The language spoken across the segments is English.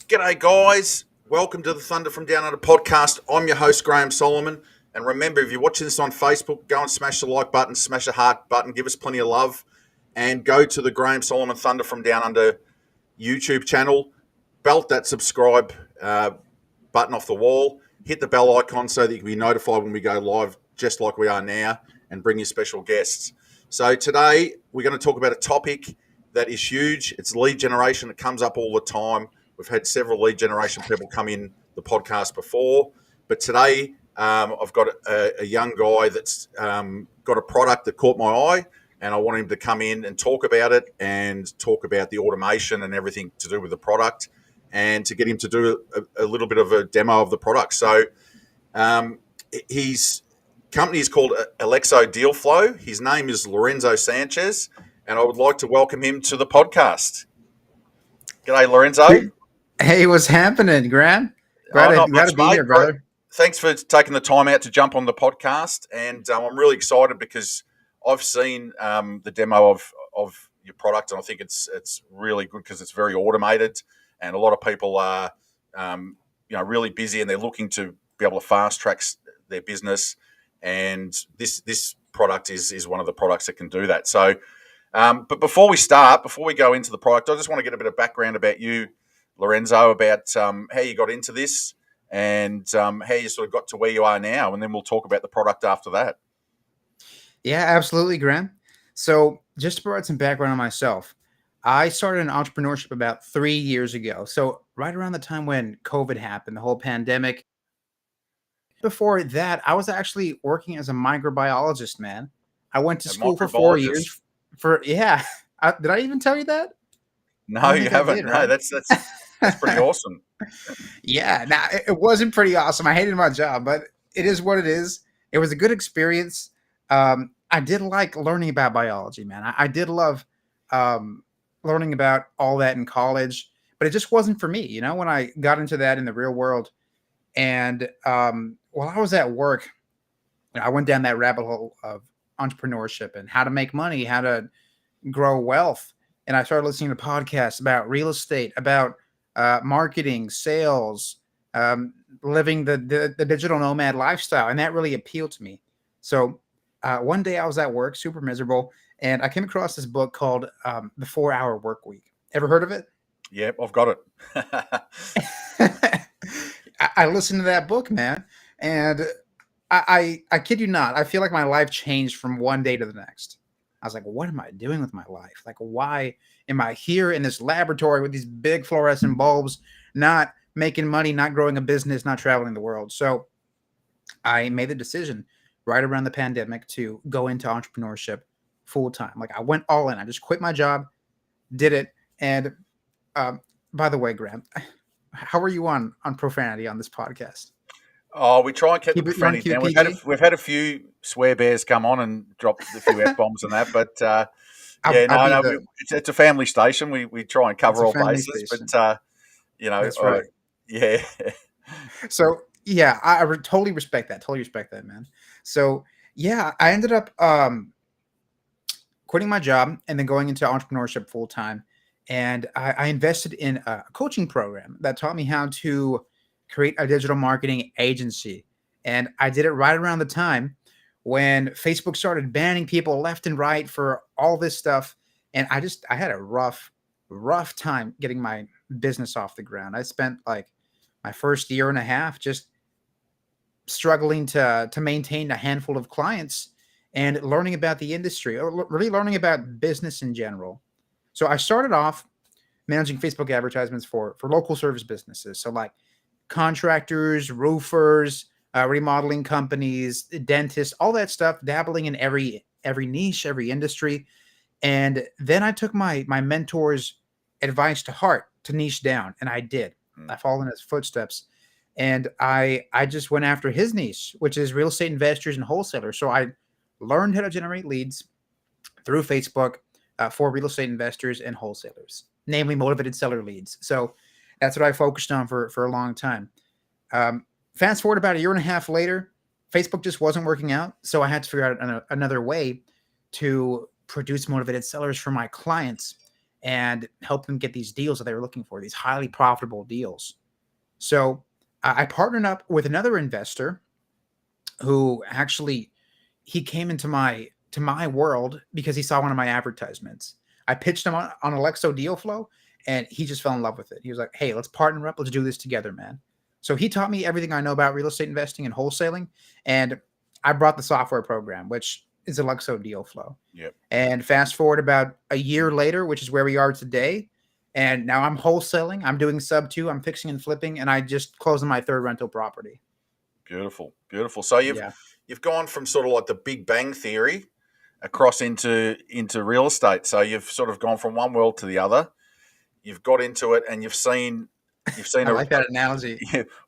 G'day guys, welcome to the Thunder from Down Under podcast. I'm your host Graham Solomon, and remember, if you're watching this on Facebook, go and smash the like button, smash the heart button, give us plenty of love, and go to the Graham Solomon Thunder from Down Under YouTube channel, belt that subscribe button off the wall, hit the bell icon so that you can be notified when we go live, just like we are now, and bring you special guests. So today we're going to talk about a topic that is huge. It's lead generation. It comes up all the time. We've had several lead generation people come in the podcast before, but today I've got a young guy that's got a product that caught my eye, and I want him to come in and talk about it and talk about the automation and everything to do with the product, and to get him to do a little bit of a demo of the product. So his company is called Alexo Deal Flow. His name is Lorenzo Sanchez, and I would like to welcome him to the podcast. G'day, Lorenzo. Hey, what's happening, Graham? Glad to be here, brother. Thanks for taking the time out to jump on the podcast, and I'm really excited because I've seen the demo of your product, and I think it's really good because it's very automated, and a lot of people are really busy, and they're looking to be able to fast track their business, and this product is one of the products that can do that. So, but before we go into the product, I just want to get a bit of background about you, Lorenzo, about how you got into this and how you sort of got to where you are now, and then we'll talk about the product after that. Yeah, absolutely, Graham. So just to provide some background on myself, I started in entrepreneurship about 3 years ago. So right around the time when COVID happened, the whole pandemic. Before that, I was actually working as a microbiologist, man. I went to school for 4 years. Did I even tell you that? No, you haven't. Right? No, that's pretty awesome. Yeah, it wasn't pretty awesome. I hated my job, but it is what it is. It was a good experience. I did like learning about biology, man. I did love learning about all that in college, but it just wasn't for me. When I got into that in the real world, and while I was at work, I went down that rabbit hole of entrepreneurship and how to make money, how to grow wealth. And I started listening to podcasts about real estate, about marketing, sales, living the digital nomad lifestyle. And that really appealed to me. So one day I was at work, super miserable, and I came across this book called The 4-Hour Workweek. Ever heard of it? Yep, I've got it. I listened to that book, man. And I kid you not, I feel like my life changed from one day to the next. I was like, what am I doing with my life? Like, why am I here in this laboratory with these big fluorescent bulbs, not making money, not growing a business, not traveling the world? So I made the decision right around the pandemic to go into entrepreneurship full time. Like, I went all in. I just quit my job, did it. And by the way, Graham, how are you on profanity on this podcast? Oh, we try and keep the profanity down. We've had a few swear bears come on and drop a few F-bombs and that, but it's a family station. We try and cover all bases, station. But that's right. Yeah. So yeah, I totally respect that. Totally respect that, man. So yeah, I ended up quitting my job and then going into entrepreneurship full time, and I invested in a coaching program that taught me how to create a digital marketing agency. And I did it right around the time when Facebook started banning people left and right for all this stuff. And I had a rough time getting my business off the ground. I spent like my first year and a half just struggling to maintain a handful of clients and learning about the industry, or really learning about business in general. So I started off managing Facebook advertisements for local service businesses. So like contractors, roofers, remodeling companies, dentists, all that stuff, dabbling in every niche, every industry. And then I took my mentor's advice to heart to niche down, and I did. I followed in his footsteps, and I just went after his niche, which is real estate investors and wholesalers. So I learned how to generate leads through Facebook for real estate investors and wholesalers. namely motivated seller leads. So that's what I focused on for a long time. Fast forward about a year and a half later, Facebook just wasn't working out. So I had to figure out another way to produce motivated sellers for my clients and help them get these deals that they were looking for, these highly profitable deals. So I partnered up with another investor who actually he came into my world because he saw one of my advertisements. I pitched him on Alexo Deal Flow, and he just fell in love with it. He was like, "Hey, let's partner up. Let's do this together, man." So he taught me everything I know about real estate investing and wholesaling, and I brought the software program, which is Alexo Deal Flow. Yep. And fast forward about a year later, which is where we are today, and now I'm wholesaling. I'm doing sub 2. I'm fixing and flipping, and I just closed on my 3rd rental property. Beautiful, beautiful. So you've gone from sort of like the Big Bang Theory across into real estate. So you've sort of gone from one world to the other. You've got into it, and you've seen I like that analogy.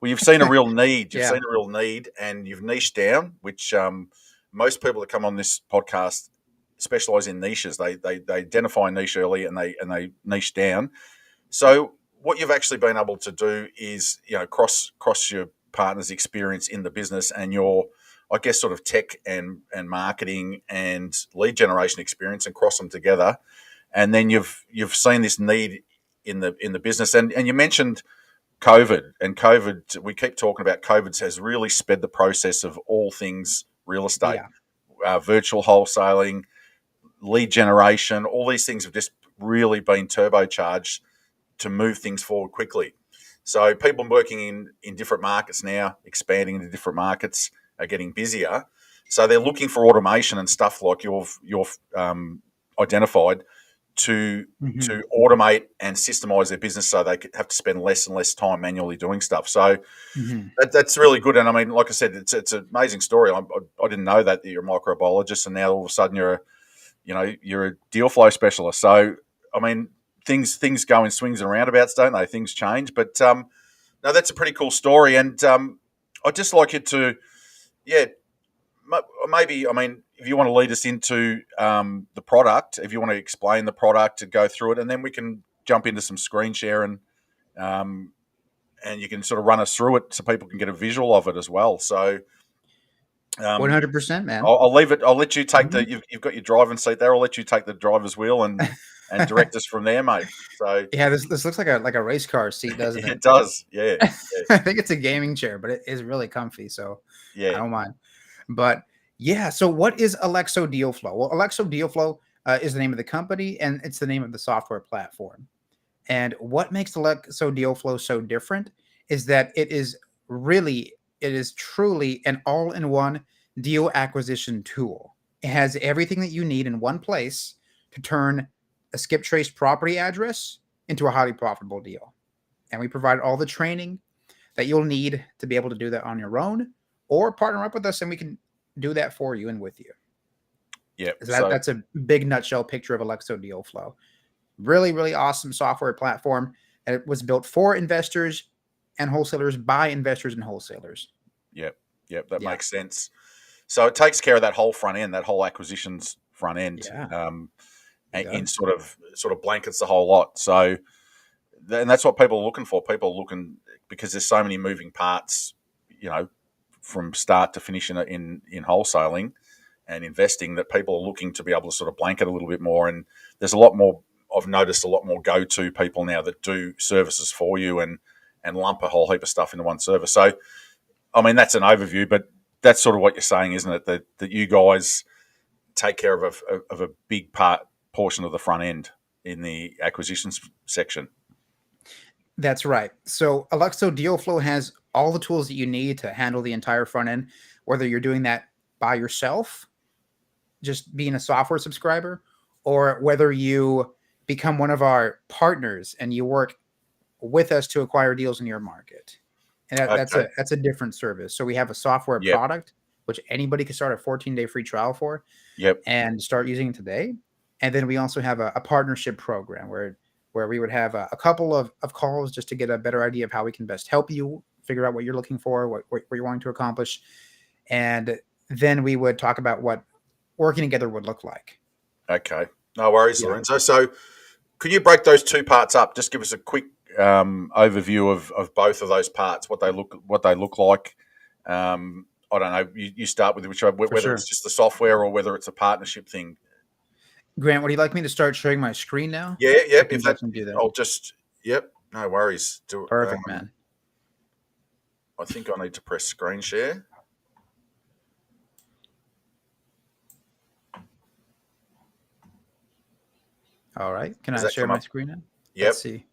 Well, you've seen a real need. You've Yeah. seen a real need, and you've niched down. Which most people that come on this podcast specialize in niches. They identify a niche early, and they niche down. So what you've actually been able to do is, cross your partner's experience in the business and your, I guess, sort of tech and marketing and lead generation experience, and cross them together. And then you've seen this need in the business. And you mentioned COVID, and COVID, we keep talking about COVID has really sped the process of all things real estate, virtual wholesaling, lead generation. All these things have just really been turbocharged to move things forward quickly. So people working in different markets now, expanding into different markets, are getting busier. So they're looking for automation and stuff like you've identified to automate and systemize their business, so they have to spend less and less time manually doing stuff. So that's really good. And I mean, like I said, it's an amazing story. I didn't know that you're a microbiologist, and now all of a sudden you're a deal flow specialist. So I mean, things go in swings and roundabouts, don't they? Things change, but no, that's a pretty cool story. And I'd just like you to, maybe, I mean, if you want to lead us into the product, if you want to explain the product and go through it, and then we can jump into some screen share and you can sort of run us through it so people can get a visual of it as well. So 100%, man. I'll leave it. I'll let you take you've got your driving seat there. I'll let you take the driver's wheel and direct us from there, mate. So yeah, this looks like a race car seat, doesn't it? It does. Yeah. I think it's a gaming chair, but it is really comfy. So I don't mind. But yeah, so what is Alexo Deal Flow? Well, Alexo Deal Flow is the name of the company, and it's the name of the software platform. And what makes Alexo Deal Flow so different is that it is truly an all-in-one deal acquisition tool. It has everything that you need in one place to turn a skip trace property address into a highly profitable deal. And we provide all the training that you'll need to be able to do that on your own, or partner up with us and we can do that for you and with you. Yeah. So that's a big nutshell picture of Alexo Deal Flow. Really, really awesome software platform. And it was built for investors and wholesalers by investors and wholesalers. Yep. That makes sense. So it takes care of that whole front end, that whole acquisitions front end, and sort of blankets the whole lot. So, and that's what people are looking for. People are looking, because there's so many moving parts, from start to finish in wholesaling and investing, that people are looking to be able to sort of blanket a little bit more. And there's a lot more. I've noticed a lot more go-to people now that do services for you and lump a whole heap of stuff into one service. So, I mean, that's an overview, but that's sort of what you're saying, isn't it? That you guys take care of a big portion of the front end in the acquisitions section. That's right. So Alexo Deal Flow has all the tools that you need to handle the entire front end, whether you're doing that by yourself, just being a software subscriber, or whether you become one of our partners and you work with us to acquire deals in your market. And that's a different service. So we have a software product, which anybody can start a 14-day free trial for and start using today. And then we also have a partnership program where we would have a couple of calls just to get a better idea of how we can best help you figure out what you're looking for, what you're wanting to accomplish. And then we would talk about what working together would look like. Okay. No worries, Lorenzo. So Could you break those two parts up? Just give us a quick overview of both of those parts, what they look like. I don't know. You start with whether it's just the software or whether it's a partnership thing. Grant, would you like me to start sharing my screen now? Yeah. I can definitely do that. I'll just. Yep. No worries. Perfect, man. I think I need to press screen share. All right. Can I share my screen now? Yep. Let's see.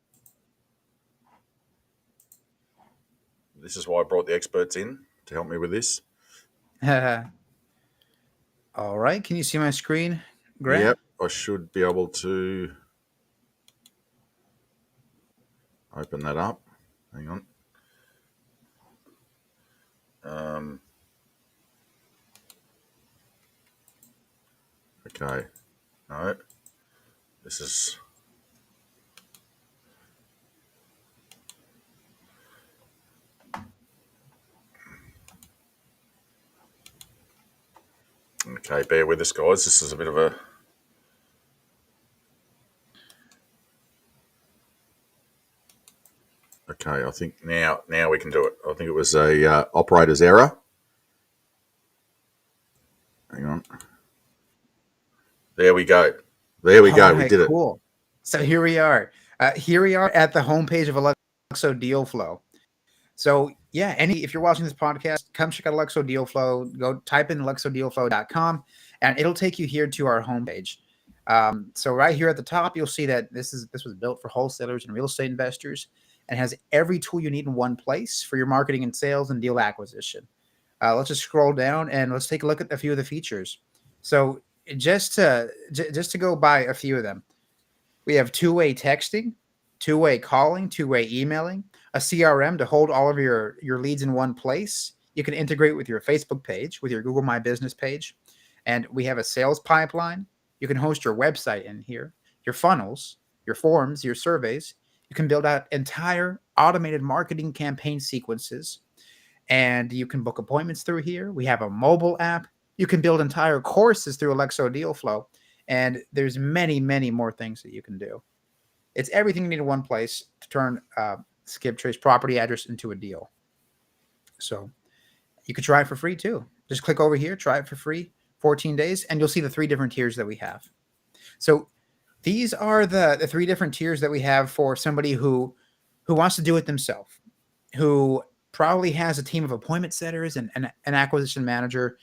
This is why I brought the experts in to help me with this. All right. Can you see my screen, Grant? Yep. I should be able to open that up. Hang on. Okay. No. This is. Okay, bear with us, guys. This is a bit of a. Okay, I think now we can do it. I think it was a operator's error. Hang on. There we go. There we go. We did it. Cool. So here we are. Here we are at the homepage of Alexo Deal Flow. So yeah, if you're watching this podcast, come check out Alexo Deal Flow. Go type in alexodealflow.com and it'll take you here to our homepage. So right here at the top, you'll see that this was built for wholesalers and real estate investors and has every tool you need in one place for your marketing and sales and deal acquisition. Let's just scroll down and let's take a look at a few of the features. So just to go by a few of them, we have two-way texting, two-way calling, two-way emailing, a CRM to hold all of your leads in one place. You can integrate with your Facebook page, with your Google My Business page, and we have a sales pipeline. You can host your website in here, your funnels, your forms, your surveys. You can build out entire automated marketing campaign sequences, and you can book appointments through here. We have a mobile app. You can build entire courses through Alexo Deal Flow, and there's many, many more things that you can do. It's everything you need in one place to turn skip trace property address into a deal. So you could try it for free too. Just click over here, try it for free, 14 days, and you'll see the 3 different tiers that we have. So these are the 3 different tiers that we have for somebody who wants to do it themselves, who probably has a team of appointment setters and an acquisition manager,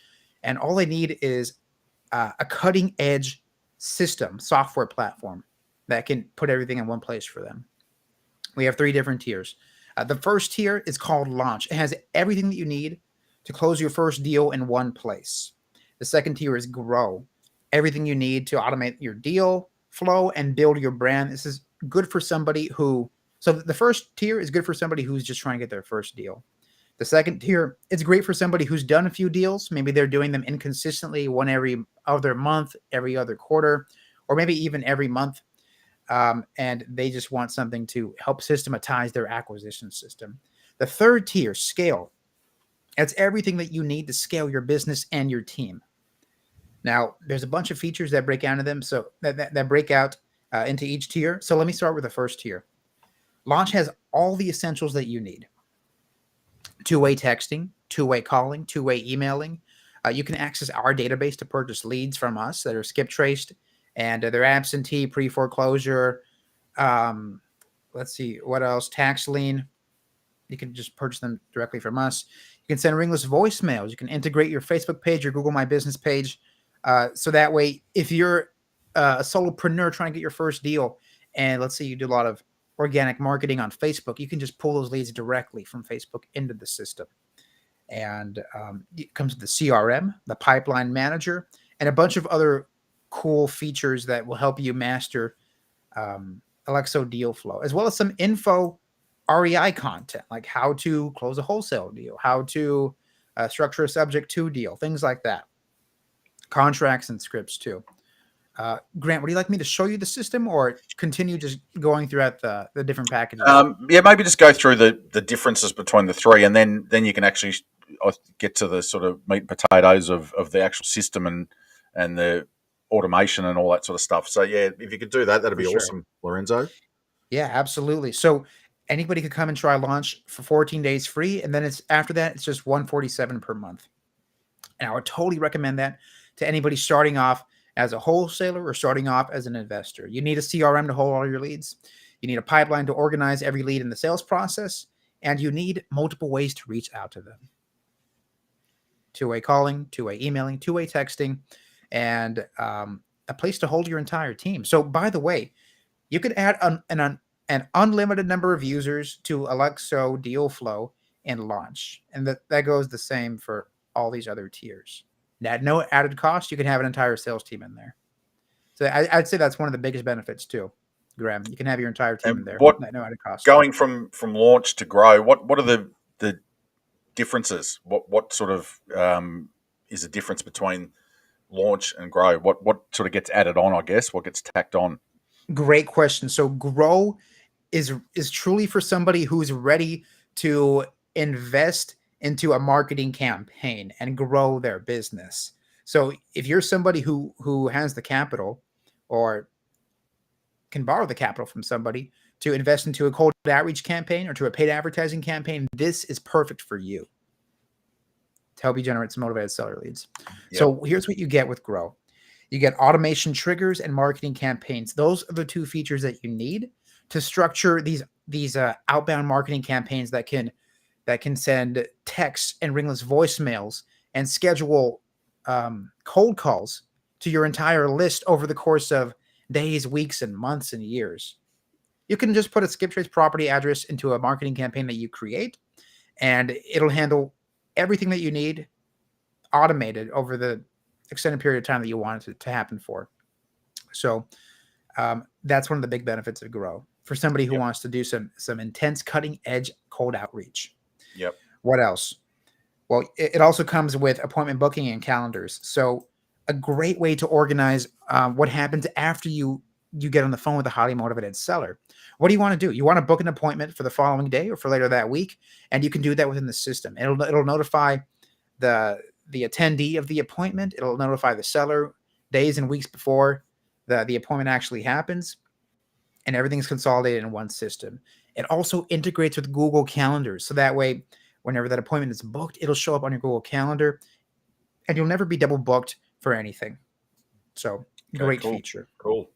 and all they need is a cutting edge system, software platform that can put everything in one place for them. We have 3 different tiers. The first tier is called Launch. It has everything that you need to close your first deal in one place. The second tier is Grow. Everything you need to automate your deal flow and build your brand. This is good for somebody so the first tier is good for somebody who's just trying to get their first deal. The second tier, it's great for somebody who's done a few deals. Maybe they're doing them inconsistently, one every other month, every other quarter, or maybe even every month. And they just want something to help systematize their acquisition system. The third tier, Scale. It's everything that you need to scale your business and your team. Now, there's a bunch of features that break out of them, so that break out into each tier. So let me start with the first tier. Launch has all the essentials that you need. Two-way texting, two-way calling, two-way emailing. You can access our database to purchase leads from us that are skip traced and they're absentee, pre-foreclosure. Let's see, what else? Tax lien. You can just purchase them directly from us. You can send ringless voicemails. You can integrate your Facebook page, your Google My Business page. So that way, if you're a solopreneur trying to get your first deal, and let's say you do a lot of organic marketing on Facebook, you can just pull those leads directly from Facebook into the system. And it comes with the CRM, the pipeline manager, and a bunch of other cool features that will help you master Alexo Deal Flow, as well as some info REI content, like how to close a wholesale deal, how to structure a subject to deal, things like that. Contracts and scripts too. Grant, would you like me to show you the system or continue just going throughout the different packages? Yeah, maybe just go through the differences between the 3, and then you can actually get to the sort of meat and potatoes of the actual system and automation and all that sort of stuff. So yeah, if you could do that, that'd be sure. awesome, Lorenzo. Yeah, absolutely. So anybody could come and try launch for 14 days free, and then it's after that it's just 147 per month. And I would totally recommend that to anybody starting off as a wholesaler or starting off as an investor. You need a CRM to hold all your leads. You need a pipeline to organize every lead in the sales process, and you need multiple ways to reach out to them. Two-way calling, two-way emailing, two-way texting, and a place to hold your entire team. So, by the way, you could add an unlimited number of users to Alexo Deal Flow and launch, and that goes the same for all these other tiers. At no added cost, you can have an entire sales team in there. So I'd say that's one of the biggest benefits too, Graham. You can have your entire team in And there what at no added cost. going from launch to grow, what are the differences? What sort of is the difference between launch and grow? What sort of gets added on, I guess? What gets tacked on? Great question. So grow is truly for somebody who's ready to invest into a marketing campaign and grow their business. So if you're somebody who has the capital or can borrow the capital from somebody to invest into a cold outreach campaign or to a paid advertising campaign, this is perfect for you to help you generate some motivated seller leads. Yep. So here's what you get with Grow. You get automation triggers and marketing campaigns. Those are the two features that you need to structure these outbound marketing campaigns that can send texts and ringless voicemails and schedule cold calls to your entire list over the course of days, weeks, and months and years. You can just put a skip trace property address into a marketing campaign that you create, and it'll handle everything that you need automated over the extended period of time that you want it to happen for. So that's one of the big benefits of Grow for somebody who wants to do some intense cutting edge cold outreach. Yep. What else? Well, it also comes with appointment booking and calendars. So a great way to organize what happens after you get on the phone with a highly motivated seller. What do you want to do? You want to book an appointment for the following day or for later that week, and you can do that within the system. It'll notify the attendee of the appointment. It'll notify the seller days and weeks before the appointment actually happens, and everything's consolidated in one system. It also integrates with Google Calendars, so that way, whenever that appointment is booked, it'll show up on your Google Calendar, and you'll never be double booked for anything. So, great feature. Cool.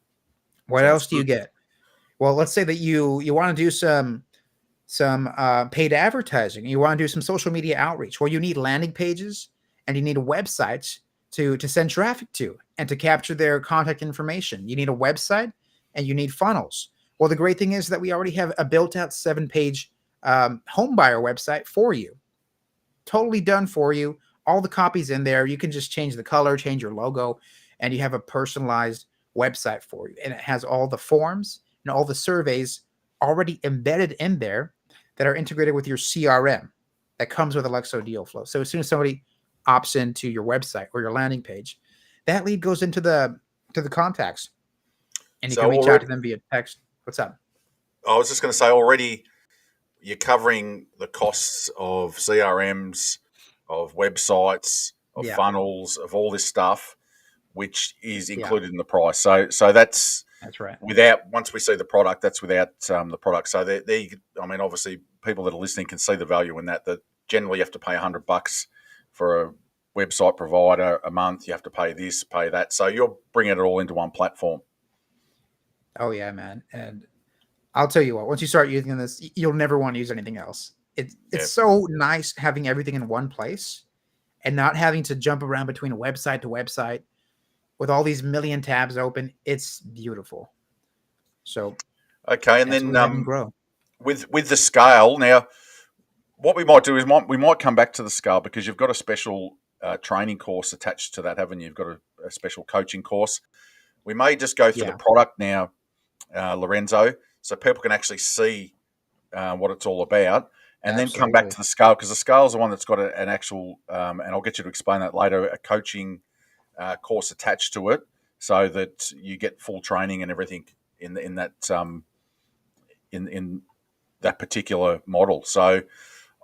What else do you get? Well, let's say that you want to do some paid advertising. You want to do some social media outreach. Well, you need landing pages and you need websites to send traffic to and to capture their contact information. You need a website and you need funnels. Well, the great thing is that we already have a built-out 7-page home buyer website for you. Totally done for you. All the copies in there. You can just change the color, change your logo, and you have a personalized website for you. And it has all the forms and all the surveys already embedded in there that are integrated with your CRM that comes with Alexo Deal Flow. So as soon as somebody opts into your website or your landing page, that lead goes into the contacts, and you can reach out to them via text. What's up? I was just going to say, already you're covering the costs of CRMs, of websites, of funnels, of all this stuff, which is included in the price. So that's right. Without, once we see the product, that's without the product. So I mean, obviously, people that are listening can see the value in that. That generally you have to pay $100 for a website provider a month. You have to pay this, pay that. So you're bringing it all into one platform. Oh yeah, man. And I'll tell you what, once you start using this, you'll never want to use anything else. It's so nice having everything in one place and not having to jump around between website to website with all these million tabs open. It's beautiful. So okay, and then grow. with the scale now. What we might do is we might come back to the scale because you've got a special training course attached to that, haven't you? You've got a special coaching course. We may just go through the product now, Lorenzo, so people can actually see what it's all about, and then come back to the scale, because the scale is the one that's got an actual, and I'll get you to explain that later, a coaching course attached to it, so that you get full training and everything in that in that particular model. So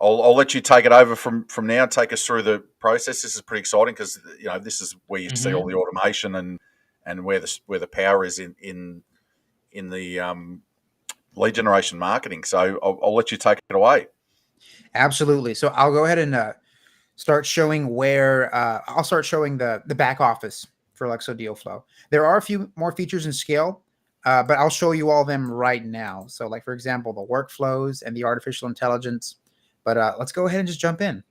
I'll let you take it over from now. Take us through the process. This is pretty exciting because this is where you see all the automation and and where the power is in the lead generation marketing. So I'll let you take it away. Absolutely. So I'll go ahead and start showing where I'll start showing the back office for Alexo Deal Flow. There are a few more features in scale, but I'll show you all of them right now. So, like for example, the workflows and the artificial intelligence. But let's go ahead and just jump in.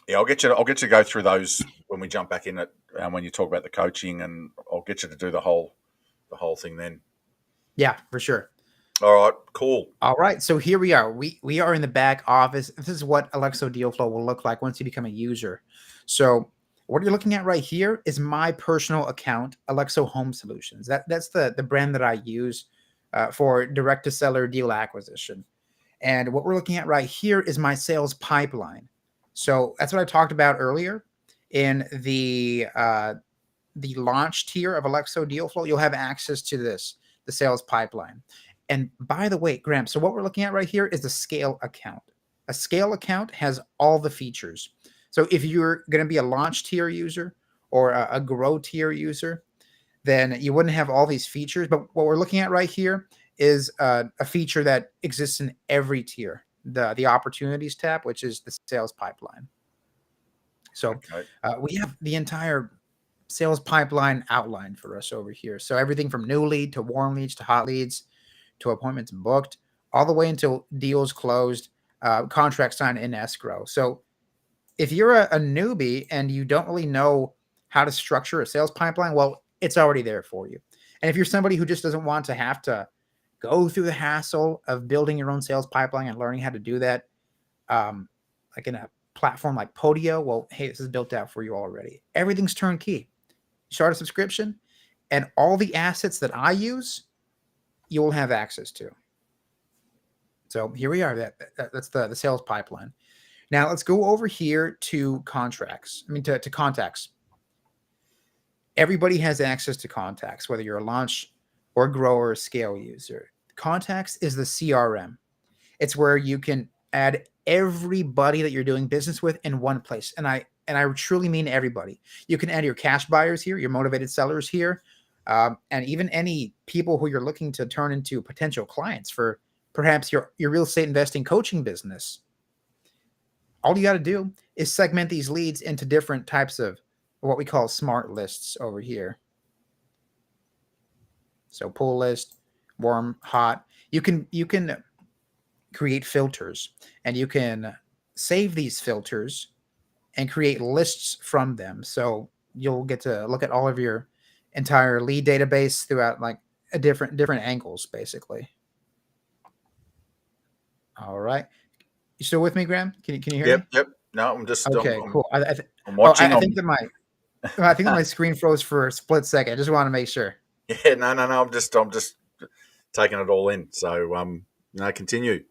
Yeah, I'll get you to go through those when we jump back in it, when you talk about the coaching, and I'll get you to do the whole thing then. Yeah, for sure. All right, cool. All right, so here we are. We are in the back office. This is what Alexo Deal Flow will look like once you become a user. So what you're looking at right here is my personal account, Alexo Home Solutions. That's the brand that I use for direct to seller deal acquisition. And what we're looking at right here is my sales pipeline. So that's what I talked about earlier in the launch tier of Alexo Deal Flow. You'll have access to this, the sales pipeline. And by the way, Graham, so what we're looking at right here is the scale account. A scale account has all the features. So if you're going to be a launch tier user or a grow tier user, then you wouldn't have all these features. But what we're looking at right here is a feature that exists in every tier, the opportunities tab, which is the sales pipeline. So we have the entire sales pipeline outlined for us over here. So everything from new lead to warm leads to hot leads to appointments booked, all the way until deals closed, contracts signed in escrow. So if you're a newbie and you don't really know how to structure a sales pipeline, well, it's already there for you. And if you're somebody who just doesn't want to have to go through the hassle of building your own sales pipeline and learning how to do that, like in a platform like Podio, well, hey, this is built out for you already. Everything's turnkey. You start a subscription, and all the assets that I use, you will have access to. So here we are. That's the sales pipeline. Now let's go over here to contracts. To contacts. Everybody has access to contacts, whether you're a launch or grower or scale user. Contacts is the CRM. It's where you can add everybody that you're doing business with in one place. And I truly mean everybody. You can add your cash buyers here, your motivated sellers here, and even any people who you're looking to turn into potential clients for perhaps your real estate investing coaching business. All you got to do is segment these leads into different types of what we call smart lists over here. So pull list, warm, hot. You can create filters, and you can save these filters and create lists from them. So you'll get to look at all of your entire lead database throughout like a different angles, basically. All right. You still with me, Graham? Can you hear me? Yep. No, I'm just okay. Cool. I'm watching. I think that my screen froze for a split second. I just want to make sure. Yeah. No. I'm just taking it all in. So continue.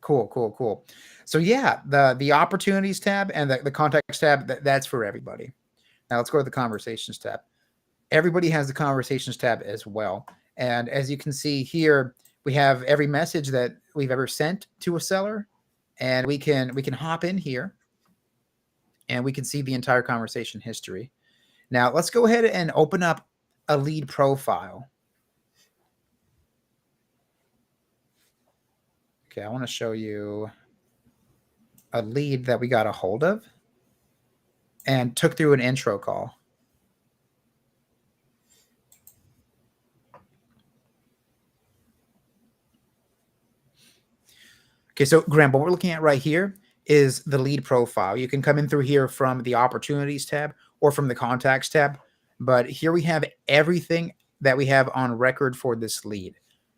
Cool. So yeah, the opportunities tab and the contacts tab, that's for everybody. Now let's go to the conversations tab. Everybody has the conversations tab as well. And as you can see here, we have every message that we've ever sent to a seller, and we can hop in here and we can see the entire conversation history. Now let's go ahead and open up a lead profile. Okay, I want to show you a lead that we got a hold of and took through an intro call. Okay, so Graham, what we're looking at right here is the lead profile. You can come in through here from the opportunities tab or from the contacts tab, but here we have everything that we have on record for this lead.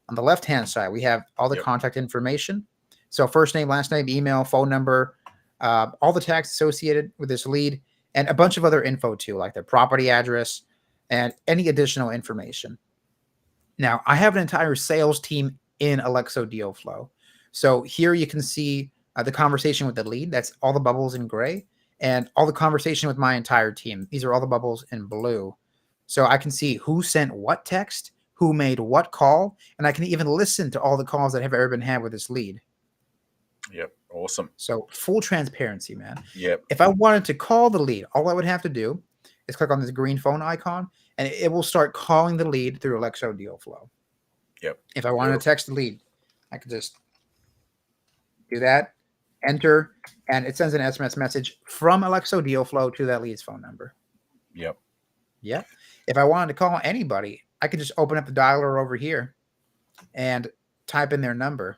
On the left-hand side, we have all the contact information. So first name, last name, email, phone number, all the tags associated with this lead, and a bunch of other info too, like their property address and any additional information. Now, I have an entire sales team in Alexo Deal Flow. So here you can see the conversation with the lead. That's all the bubbles in gray, and all the conversation with my entire team. These are all the bubbles in blue. So I can see who sent what text, who made what call, and I can even listen to all the calls that have ever been had with this lead. Yep. Awesome. So full transparency, man. Yep. If I wanted to call the lead, all I would have to do is click on this green phone icon, and it will start calling the lead through Alexo Deal flow. Yep. If I wanted to text the lead, I could just do that, enter, and it sends an SMS message from Alexo Deal flow to that lead's phone number. Yep. Yep. If I wanted to call anybody, I could just open up the dialer over here and type in their number.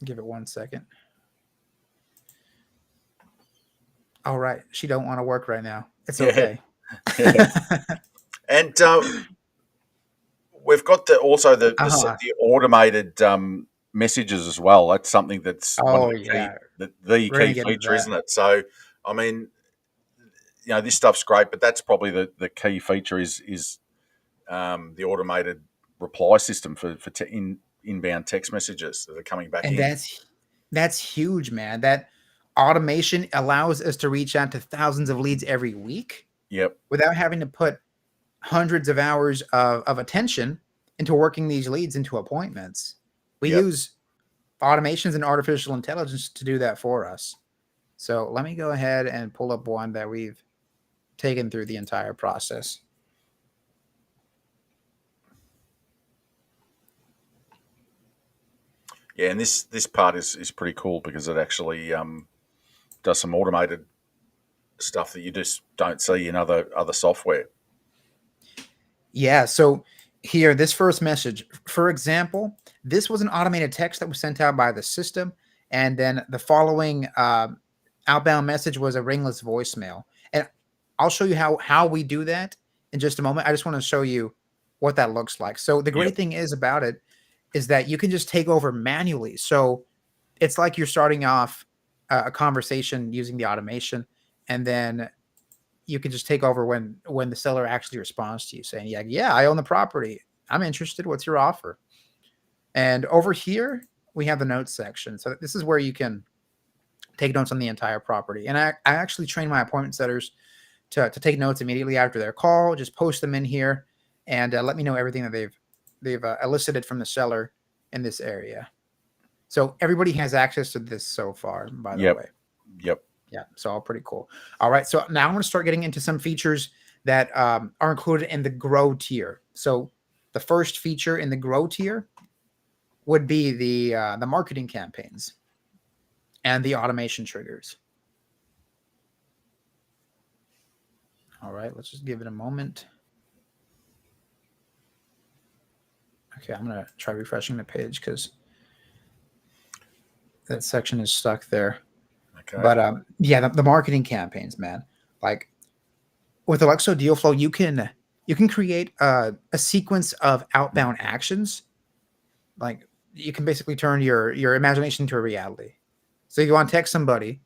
Give it 1 second. All right. She don't want to work right now. It's okay. Yeah. And we've got the automated messages as well. That's something that's one of the key feature, isn't it? So, I mean, this stuff's great, but that's probably the key feature is the automated reply system for inbound text messages that are coming back in. And that's huge, man. That automation allows us to reach out to thousands of leads every week. Yep. Without having to put hundreds of hours of attention into working these leads into appointments. We use automations and artificial intelligence to do that for us. So let me go ahead and pull up one that we've taken through the entire process. Yeah, and this part is pretty cool because it actually does some automated stuff that you just don't see in other software. Yeah, so here, this first message, for example, this was an automated text that was sent out by the system, and then the following outbound message was a ringless voicemail. And I'll show you how we do that in just a moment. I just want to show you what that looks like. So the great thing is about it is that you can just take over manually. So it's like you're starting off a conversation using the automation, and then you can just take over when the seller actually responds to you saying, yeah, I own the property. I'm interested. What's your offer? And over here, we have the notes section. So this is where you can take notes on the entire property. And I actually train my appointment setters to take notes immediately after their call. Just post them in here and let me know everything that they've elicited from the seller in this area. So everybody has access to this so far, by the way. Yep. Yeah, so all pretty cool. All right, so now I'm going to start getting into some features that are included in the Grow tier. So the first feature in the Grow tier would be the marketing campaigns and the automation triggers. All right, let's just give it a moment. Okay, I'm going to try refreshing the page because that section is stuck there. Okay. But the marketing campaigns, man. Like with Alexo Deal Flow, you can create a sequence of outbound actions. Like you can basically turn your imagination into a reality. So if you want to text somebody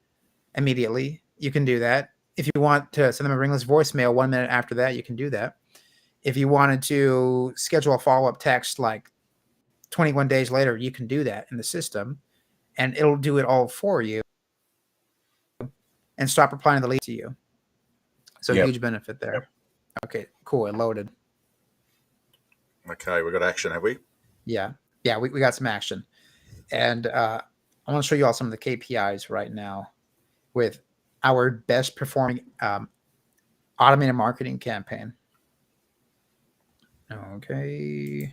immediately, you can do that. If you want to send them a ringless voicemail 1 minute after that, you can do that. If you wanted to schedule a follow-up text like 21 days later, you can do that in the system, and it'll do it all for you and stop replying to the lead to you. So huge benefit there. Yep. Okay, cool. It loaded. Okay, we got action, have we? Yeah, we got some action. And I want to show you all some of the KPIs right now with our best performing automated marketing campaign. Okay,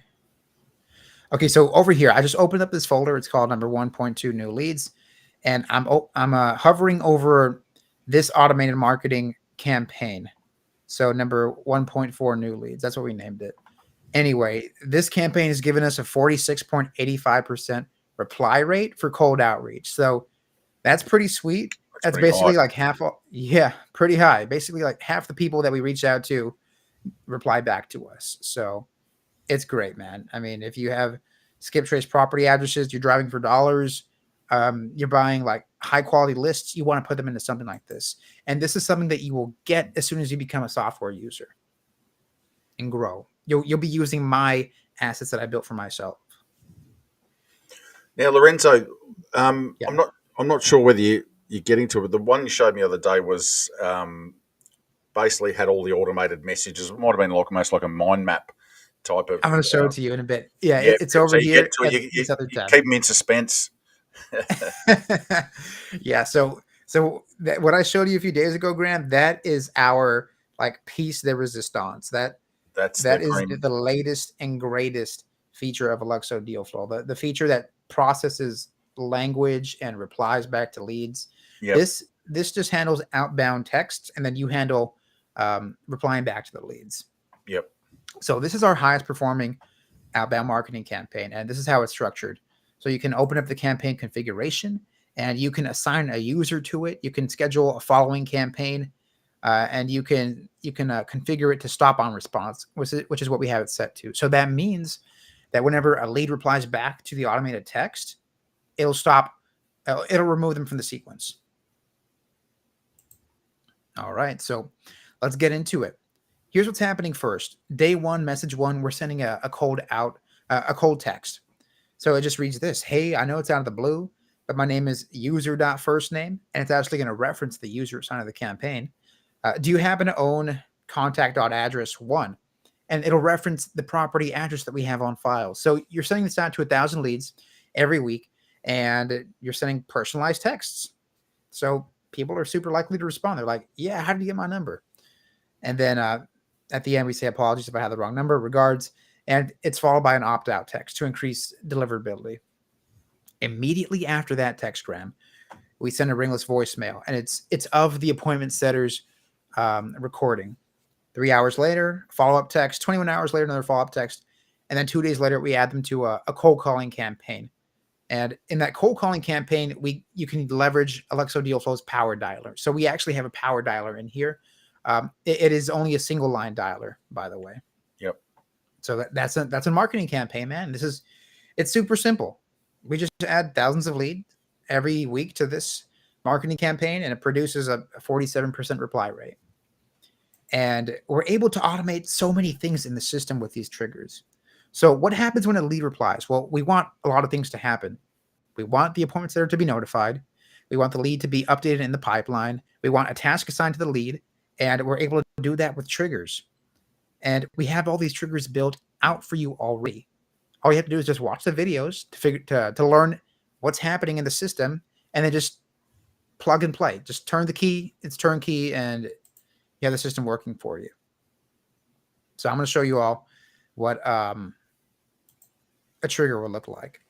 so over here, I just opened up this folder. It's called number 1.2 new leads. And I'm hovering over this automated marketing campaign. So number 1.4 new leads. That's what we named it. Anyway, this campaign has given us a 46.85% reply rate for cold outreach. So that's pretty sweet. That's basically like half. Yeah, pretty high. Basically like half the people that we reach out to reply back to us. So it's great, man. I mean, if you have skip trace property addresses, you're driving for dollars, you're buying like high quality lists, you want to put them into something like this. And this is something that you will get as soon as you become a software user and grow. You'll be using my assets that I built for myself. Now, Lorenzo, I'm not sure whether you're getting to it, but the one you showed me the other day was basically had all the automated messages. It might have been almost like a mind map type of. I'm going to show it to you in a bit. Yeah, it's over here. You keep them in suspense. Yeah, so So what I showed you a few days ago, Graham, that is our like piece de resistance. That's the That is cream. the latest and greatest feature of Alexo Deal Flow. The feature that processes language and replies back to leads. Yep. This just handles outbound text, and then you handle replying back to the leads. Yep. So this is our highest performing outbound marketing campaign, and this is how it's structured. So you can open up the campaign configuration, and you can assign a user to it. You can schedule a following campaign, and you can configure it to stop on response, which is what we have it set to. So that means that whenever a lead replies back to the automated text, it'll stop. It'll remove them from the sequence. All right, so let's get into it. Here's what's happening first. Day one, message one, we're sending a cold out, a cold text. So it just reads this: hey, I know it's out of the blue, but my name is user.firstname, and it's actually going to reference the user sign of the campaign. Do you happen to own contact.address one? And it'll reference the property address that we have on file. So you're sending this out to 1,000 leads every week, and you're sending personalized texts. So people are super likely to respond. They're like, yeah, how did you get my number? And then at the end, we say, apologies if I had the wrong number, regards. And it's followed by an opt-out text to increase deliverability. Immediately after that textgram, we send a ringless voicemail, and it's of the appointment setter's recording. 3 hours later, follow-up text. 21 hours later, another follow-up text. And then 2 days later, we add them to a cold calling campaign. And in that cold calling campaign, you can leverage Alexo Deal Flow's power dialer. So we actually have a power dialer in here. It is only a single line dialer, by the way. Yep. So that's a marketing campaign, man. It's super simple. We just add thousands of leads every week to this marketing campaign, and it produces a 47% reply rate. And we're able to automate so many things in the system with these triggers. So what happens when a lead replies? Well, we want a lot of things to happen. We want the appointment setter to be notified. We want the lead to be updated in the pipeline. We want a task assigned to the lead, and we're able to do that with triggers. And we have all these triggers built out for you already. All you have to do is just watch the videos to learn what's happening in the system, and then just plug and play. Just turn the key, it's turnkey, and you have the system working for you. So I'm going to show you all what a trigger will look like.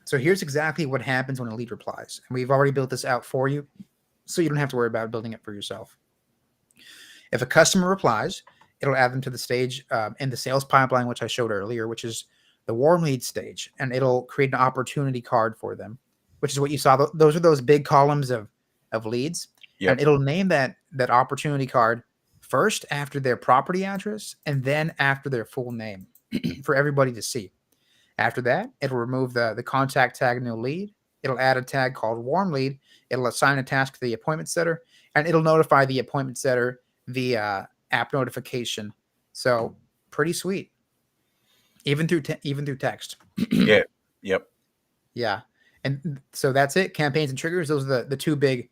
So here's exactly what happens when a lead replies. And we've already built this out for you, so you don't have to worry about building it for yourself. If a customer replies, it'll add them to the stage in the sales pipeline, which I showed earlier, which is the warm lead stage. And it'll create an opportunity card for them, which is what you saw. Those are those big columns of leads. Yep. And it'll name that opportunity card first after their property address, and then after their full name for everybody to see. After that, it'll remove the contact tag new lead. It'll add a tag called warm lead. It'll assign a task to the appointment setter, and it'll notify the appointment setter via app notification. So pretty sweet, even through text. Yeah. Yep. Yeah. And so that's it. Campaigns and triggers. Those are the two big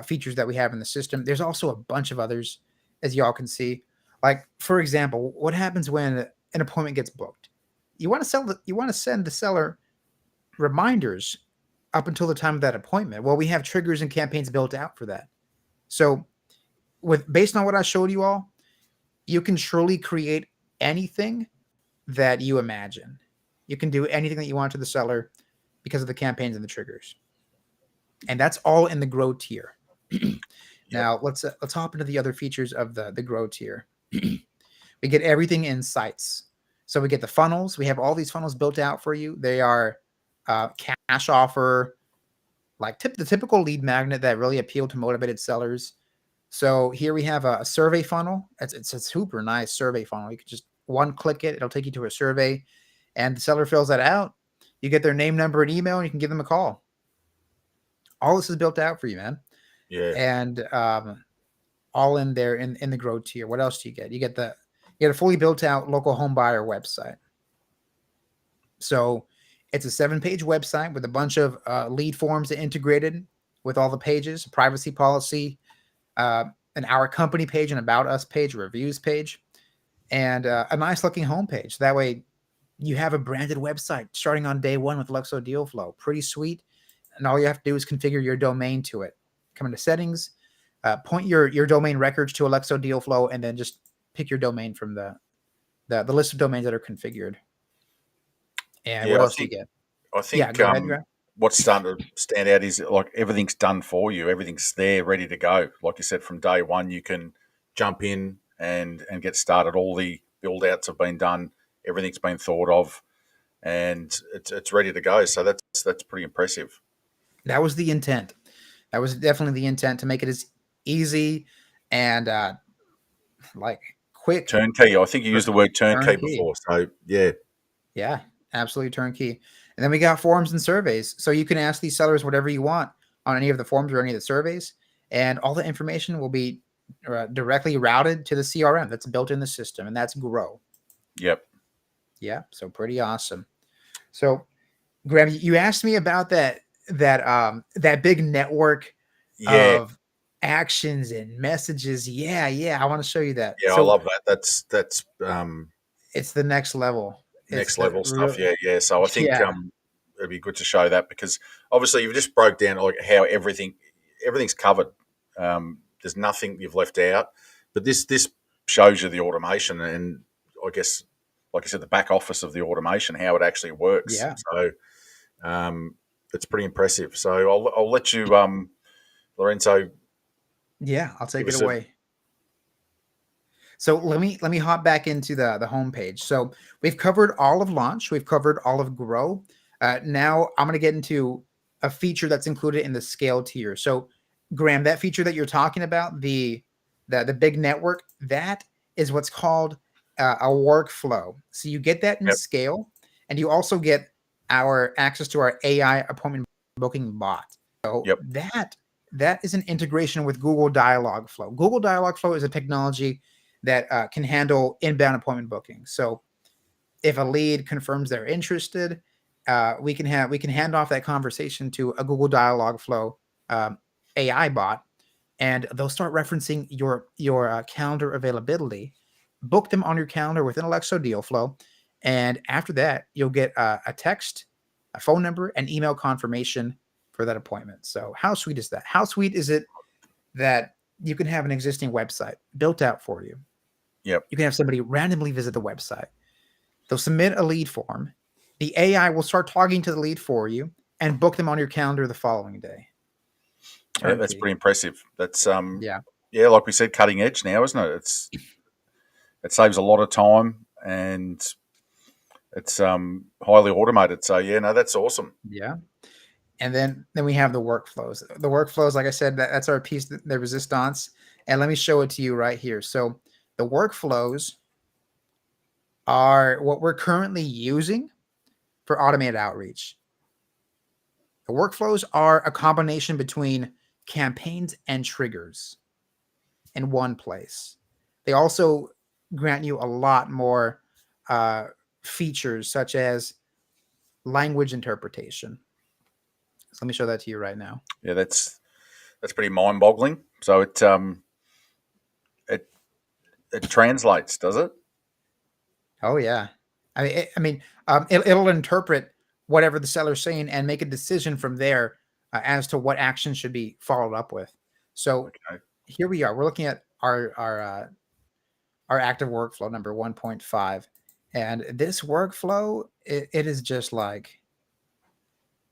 features that we have in the system. There's also a bunch of others, as y'all can see. Like, for example, what happens when an appointment gets booked? You want to send the seller reminders up until the time of that appointment. Well, we have triggers and campaigns built out for that. So based on what I showed you all, you can truly create anything that you imagine. You can do anything that you want to the seller because of the campaigns and the triggers. And that's all in the Grow tier. Now, let's hop into the other features of the Grow tier. We get everything in sites. So we get the funnels. We have all these funnels built out for you. They are cash offer, like the typical lead magnet that really appeal to motivated sellers. So here we have a survey funnel. It's a super nice survey funnel. You can just click it. It'll take you to a survey, and the seller fills that out. You get their name, number, and email, and you can give them a call. All this is built out for you, man. Yeah. And all in there in the Grow tier. What else do you get? You get a fully built out local home buyer website. So it's a 7-page website with a bunch of lead forms integrated with all the pages, privacy policy, an Our Company page, an About Us page, a reviews page, and a nice looking homepage. That way you have a branded website starting on day one with Alexo Deal Flow. Pretty sweet. and all you have to do is configure your domain to it. Come into settings, point your domain records to Alexo Deal flow, and then just pick your domain from the list of domains that are configured. And Yeah, what else do you get? I Yeah, think go ahead, Grant. what's starting to stand out is like everything's done for you. Everything's there, ready to go. Like you said, from day one, you can jump in and get started. All the build outs have been done. Everything's been thought of, and it's ready to go. So that's pretty impressive. That was the intent. That was definitely the intent, to make it as easy and like quick. Turnkey. I think you used the word turnkey before. So Yeah, absolutely turnkey. And then we got forms and surveys. So you can ask these sellers whatever you want on any of the forms or any of the surveys, and all the information will be directly routed to the CRM that's built in the system, and that's Grow. Yep. Yeah, so pretty awesome. So, Graham, you asked me about that big network of actions and messages. Yeah, I want to show you that. Yeah, I So love that. That's it's the next level. next level stuff. Yeah. So I think yeah, it'd be good to show that, because obviously you've just broke down like how everything's covered. There's nothing you've left out, but this shows you the automation, and I guess, like I said, the back office of the automation, how it actually works. yeah, So it's pretty impressive. So I'll let you, Lorenzo. yeah. I'll take Give it us away. So let me hop back into the homepage. So we've covered all of launch. We've covered all of grow. Now I'm going to get into a feature that's included in the scale tier. So Graham, that feature that you're talking about, the big network, that is what's called a workflow. So you get that in Yep. scale, and you also get our access to our AI appointment booking bot. So Yep. that is an integration with Google Dialog Flow. Google Dialog Flow is a technology that can handle inbound appointment booking. So if a lead confirms they're interested, we can hand off that conversation to a Google Dialog Flow AI bot, and they'll start referencing your calendar availability, book them on your calendar within Alexo Deal Flow, and after that, you'll get a text, a phone number, and email confirmation for that appointment. So how sweet is that? How sweet is it that you can have an existing website built out for you? Yep. You can have somebody randomly visit the website. They'll submit a lead form. The AI will start talking to the lead for you and book them on your calendar the following day. Yeah, that's pretty impressive. That's yeah, like we said, cutting edge now, isn't it? It saves a lot of time, and it's highly automated. So yeah, no, that's awesome. yeah. And then we have the workflows. The workflows, like I said, that's our piece, the resistance. And let me show it to you right here. So the workflows are what we're currently using for automated outreach. The workflows are a combination between campaigns and triggers in one place. They also grant you a lot more features, such as language interpretation. So let me show that to you right now. Yeah, that's pretty mind-boggling. So it translates, does it? Oh yeah, it'll interpret whatever the seller's saying and make a decision from there as to what action should be followed up with. So Okay. here we are. We're looking at our active workflow number 1.5, and this workflow, it is just like,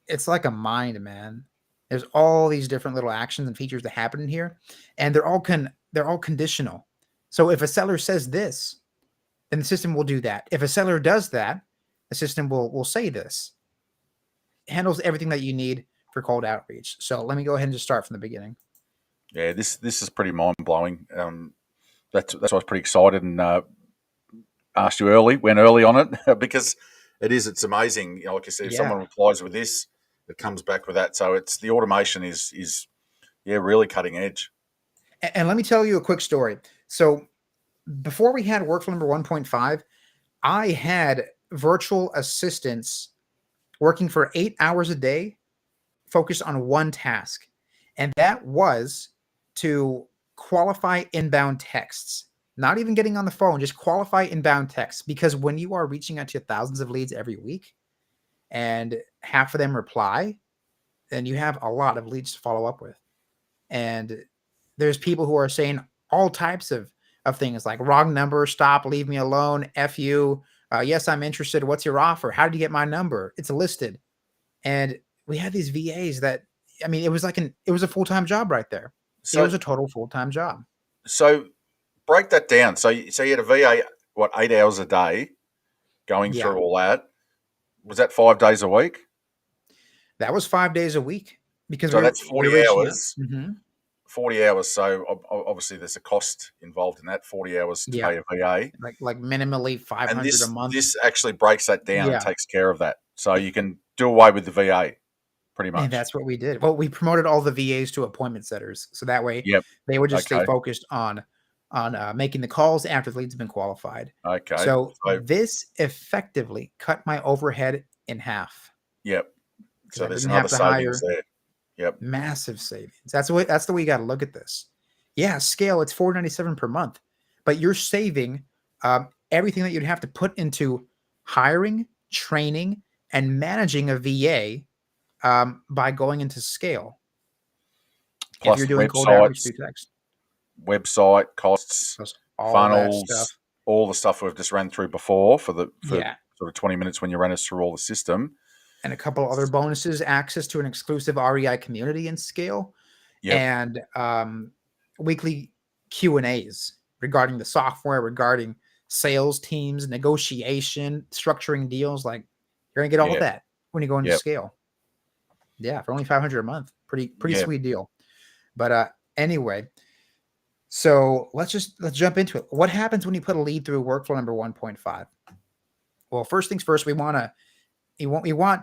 it's like a mind, man. There's all these different little actions and features that happen in here, and they're all conditional. So if a seller says this, then the system will do that. If a seller does that, the system will say this. It handles everything that you need for cold outreach. So let me go ahead and just start from the beginning. Yeah, this is pretty mind-blowing. That's why I was pretty excited and asked you went early on it because it's amazing. You know, like I said, if someone replies with this, it comes back with that. So it's the automation is really cutting edge. And let me tell you a quick story. So before we had workflow number 1.5, I had virtual assistants working for 8 hours a day, focused on one task, and that was to qualify inbound texts. Not even getting on the phone, just qualify inbound texts. Because when you are reaching out to thousands of leads every week, and half of them reply, then you have a lot of leads to follow up with. And there's people who are saying all types of things like wrong number, stop, leave me alone, F you, yes, I'm interested. What's your offer? How did you get my number? It's listed. And we had these VAs that, I mean, it was a full-time job right there. It was So a total full-time job. so break that down. So you had a VA, what, 8 hours a day, going Yeah. through all that. Was that 5 days a week? That was 5 days a week because So that's we're 40 reaching out. hours. Mm-hmm. 40 hours. So obviously there's a cost involved in that. 40 hours to Yeah. pay a VA, Like minimally 500 and a month. this actually breaks that down and Yeah. takes care of that. So you can do away with the VA, pretty And much. that's what we did. Well, we promoted all the VAs to appointment setters. So that way Yep. they would just stay Okay. focused on making the calls after the leads have been qualified. Okay. So So this effectively cut my overhead in half yep. because So I there's didn't another have to savings hire. there. Yep. Massive savings. That's the way you got to look at this. Yeah, scale, it's $497 per month, but you're saving everything that you'd have to put into hiring, training, and managing a VA by going into scale. If Plus you're doing cold outreach websites, through text, website costs, plus all that stuff. funnels, all the stuff we've just ran through before for Yeah. sort of 20 minutes when you ran us through all the system. And a couple other bonuses, access to an exclusive REI community in scale, Yep. and weekly Q&As regarding the software, regarding sales teams, negotiation, structuring deals. Like, you're gonna get all Yep. that when you go into Yep. scale. Yeah, for only $500 a month. Pretty Yep. sweet deal. But anyway, so let's jump into it. What happens when you put a lead through workflow number 1.5? Well, first things first, we want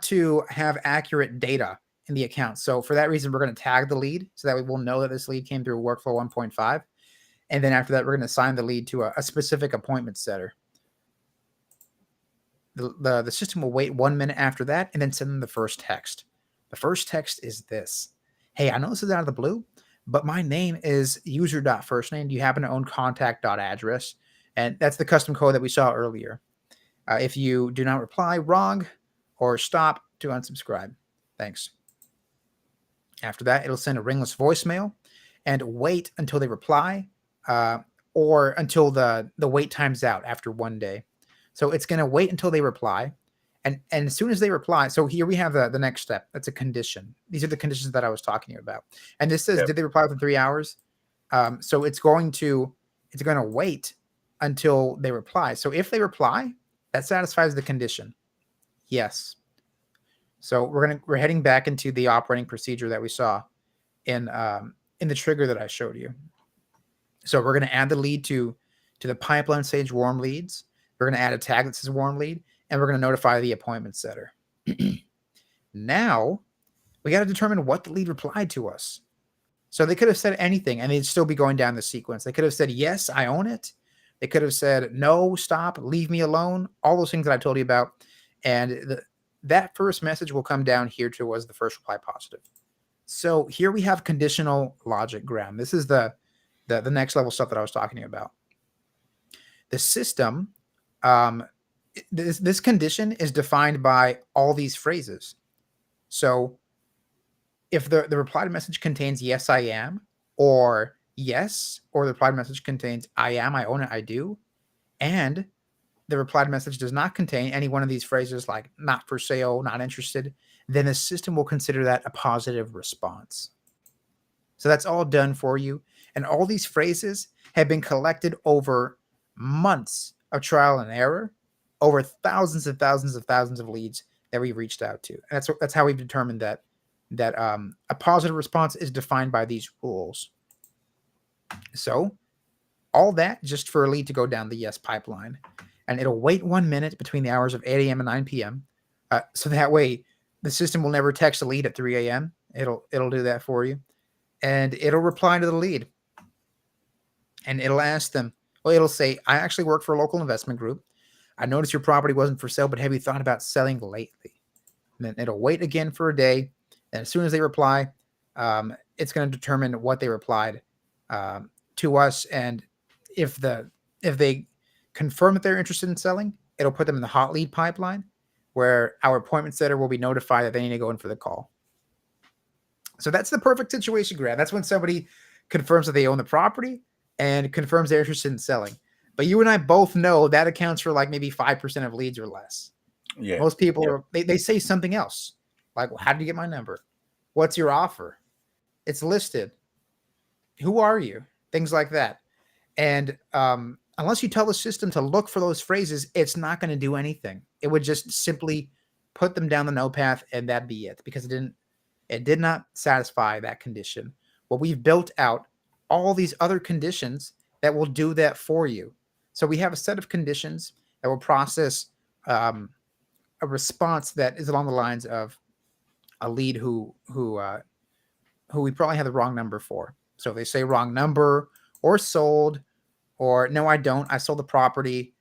to have accurate data in the account. So for that reason, we're going to tag the lead so that we will know that this lead came through workflow 1.5. And then after that, we're going to assign the lead to a specific appointment setter. The system will wait 1 minute after that and then send them the first text. The first text is this: hey, I know this is out of the blue, but my name is user.firstname. Do you happen to own contact.address? And that's the custom code that we saw earlier. If you do not reply, wrong, or stop to unsubscribe. Thanks. After that, it'll send a ringless voicemail and wait until they reply, or until the wait time's out after 1 day. So it's going to wait until they reply. And as soon as they reply, so here we have the next step. That's a condition. These are the conditions that I was talking about. And this says, Yep. did they reply within 3 hours? So it's going to wait until they reply. So if they reply, that satisfies the condition. Yes. So we're heading back into the operating procedure that we saw in the trigger that I showed you. So we're going to add the lead to the pipeline stage warm leads. We're going to add a tag that says warm lead, and we're going to notify the appointment setter. Now we got to determine what the lead replied to us. So they could have said anything, and they'd still be going down the sequence. They could have said, yes, I own it. They could have said, no, stop, leave me alone. All those things that I told you about. And that first message will come down here to was the first reply positive. So here we have conditional logic, Graham. This is the next level stuff that I was talking about. The system, this condition is defined by all these phrases. So if the replied message contains yes, I am, or yes, or the replied message contains I am, I own it, I do, and the replied message does not contain any one of these phrases like not for sale, not interested, then the system will consider that a positive response. So that's all done for you. And all these phrases have been collected over months of trial and error, over thousands and thousands of thousands of leads that we've reached out to. And that's how we've determined that a positive response is defined by these rules. So all that just for a lead to go down the yes pipeline. And it'll wait 1 minute between the hours of 8 a.m. and 9 p.m. So that way the system will never text a lead at 3 a.m. It'll do that for you. And it'll reply to the lead. And it'll ask them, well, it'll say, I actually work for a local investment group. I noticed your property wasn't for sale, but have you thought about selling lately? And then it'll wait again for a day. And as soon as they reply, it's going to determine what they replied to us. And if they confirm that they're interested in selling, it'll put them in the hot lead pipeline where our appointment setter will be notified that they need to go in for the call. So that's the perfect situation, Grant. That's when somebody confirms that they own the property and confirms they're interested in selling. But you and I both know that accounts for like maybe 5% of leads or less. Yeah. Most people Yep. are, they say something else. Like, well, how did you get my number? What's your offer? It's listed. Who are you? Things like that. And unless you tell the system to look for those phrases, it's not going to do anything. It would just simply put them down the no path, and that'd be it, because it did not satisfy that condition. Well, we've built out all these other conditions that will do that for you. So we have a set of conditions that will process a response that is along the lines of a lead who we probably have the wrong number for. So they say wrong number or sold, or no, I don't. I sold the property.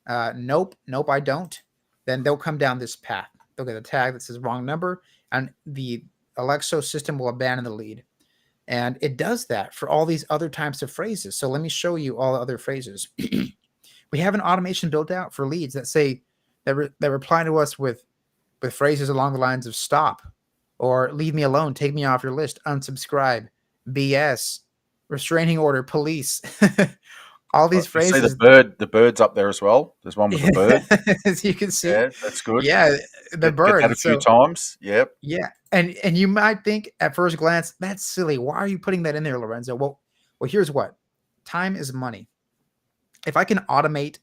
Nope, I don't. Then they'll come down this path. They'll get a tag that says wrong number, and the Alexo system will abandon the lead. And it does that for all these other types of phrases. So let me show you all the other phrases. We have an automation built out for leads that say that reply to us with phrases along the lines of stop, or leave me alone, take me off your list, unsubscribe, BS, restraining order, police. All these You see phrases. the bird's up there as well. There's one with the bird. As you can see. Yeah, that's good. Yeah, the Get that bird. a few times. Yep. Yeah, and you might think at first glance that's silly. Why are you putting that in there, Lorenzo? Well, here's what: time is money. If I can automate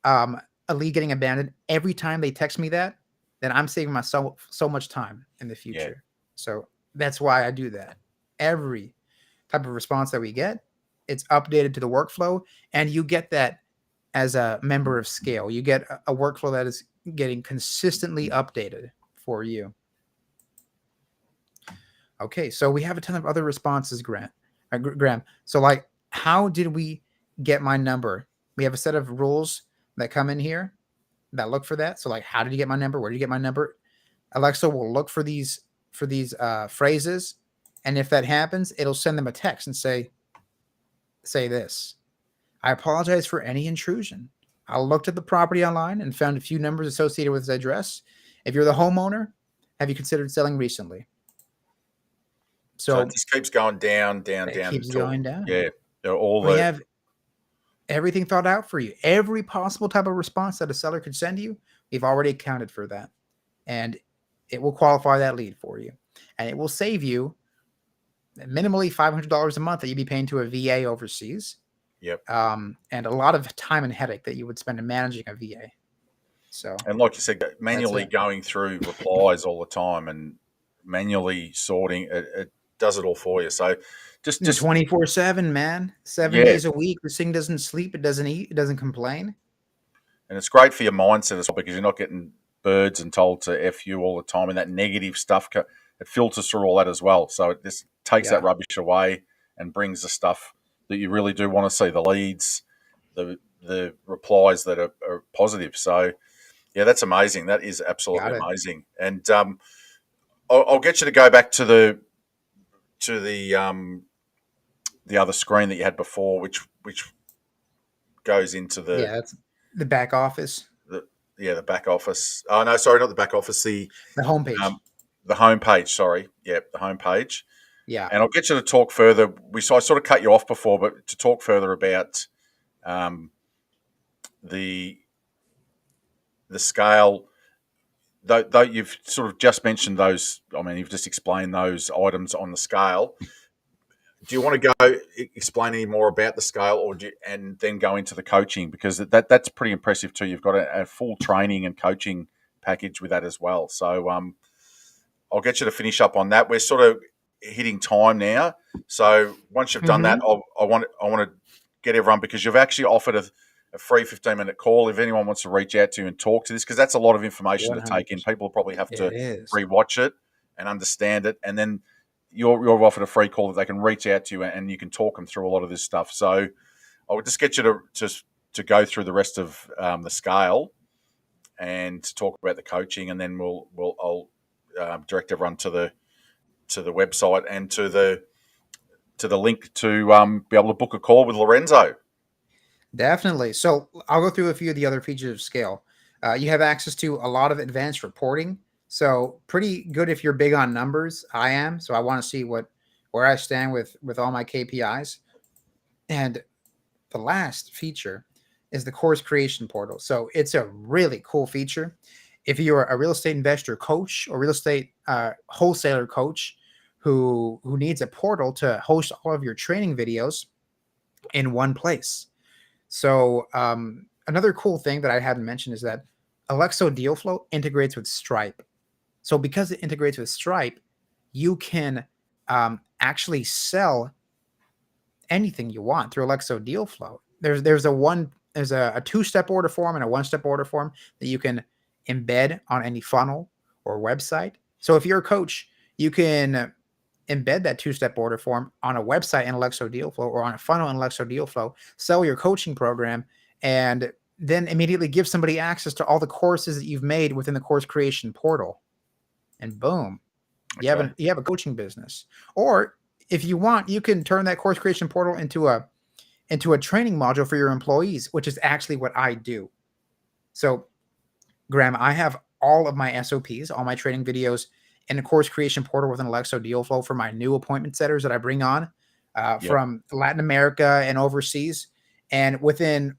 a lead getting abandoned every time they text me that, then I'm saving myself so much time in the future. Yeah. So that's why I do that. Every type of response that we get, it's updated to the workflow, and you get that as a member of scale. You get a workflow that is getting consistently updated for you. Okay, so we have a ton of other responses, Graham. So, like, how did we get my number? We have a set of rules that come in here that look for that. So, like, how did you get my number? Where did you get my number? Alexa will look for these phrases, and if that happens, it'll send them a text and say this: I apologize for any intrusion. I looked at the property online and found a few numbers associated with its address. If you're the homeowner, have you considered selling recently? So it just keeps going down. It keeps going down. Yeah. We have everything thought out for you. Every possible type of response that a seller could send you, we've already accounted for that. And it will qualify that lead for you. And it will save you minimally $500 a month that you'd be paying to a VA overseas. Yep. And a lot of time and headache that you would spend in managing a VA. So, and like you said, manually going through replies all the time and manually sorting, it does it all for you. So just 24/7, man, 7 days a week. This thing doesn't sleep. It doesn't eat. It doesn't complain. And it's great for your mindset as well, because you're not getting birds and told to F you all the time, and that negative stuff, it filters through all that as well. So it just takes that rubbish away and brings the stuff that you really do want to see, the leads, the replies that are positive. So yeah, that's amazing. That is absolutely amazing. And I'll get you to go back to the other screen that you had before, which goes into that's the back office. The back office. Oh no, sorry, not the back office. The homepage. The homepage. Sorry, the homepage. Yeah. And I'll get you to talk further. I sort of cut you off before, but to talk further about the scale. Though you've sort of just mentioned those. I mean, you've just explained those items on the scale. Do you want to go explain any more about the scale, and then go into the coaching, because that's pretty impressive too? You've got a full training and coaching package with that as well. So I'll get you to finish up on that. We're sort of hitting time now, so once you've done that, I want to get everyone, because you've actually offered a free 15-minute call if anyone wants to reach out to you and talk to this, because that's a lot of information 100%. To take in. People will probably have to rewatch it and understand it, and then you're offered a free call that they can reach out to you and you can talk them through a lot of this stuff. So I would just get you to go through the rest of the scale and to talk about the coaching, and then I'll direct everyone to the website and to the link to be able to book a call with Lorenzo. Definitely. So I'll go through a few of the other features of scale. You have access to a lot of advanced reporting So pretty good if you're big on numbers. I am. So I want to see where I stand with all my KPIs. And the last feature is the course creation portal. So it's a really cool feature. If you're a real estate investor coach or real estate wholesaler coach who needs a portal to host all of your training videos in one place. So another cool thing that I hadn't mentioned is that Alexo Deal Flow integrates with Stripe. So because it integrates with Stripe, you can actually sell anything you want through Alexo Deal Flow. There's a two-step order form and a one-step order form that you can embed on any funnel or website. So if you're a coach, you can embed that two-step order form on a website in Alexo Deal Flow or on a funnel in Alexo Deal Flow, sell your coaching program, and then immediately give somebody access to all the courses that you've made within the course creation portal. And boom, you have a coaching business. Or if you want, you can turn that course creation portal into a training module for your employees, which is actually what I do. So, Graham, I have all of my SOPs, all my training videos in the course creation portal within Alexo Deal Flow for my new appointment setters that I bring on from Latin America and overseas. And within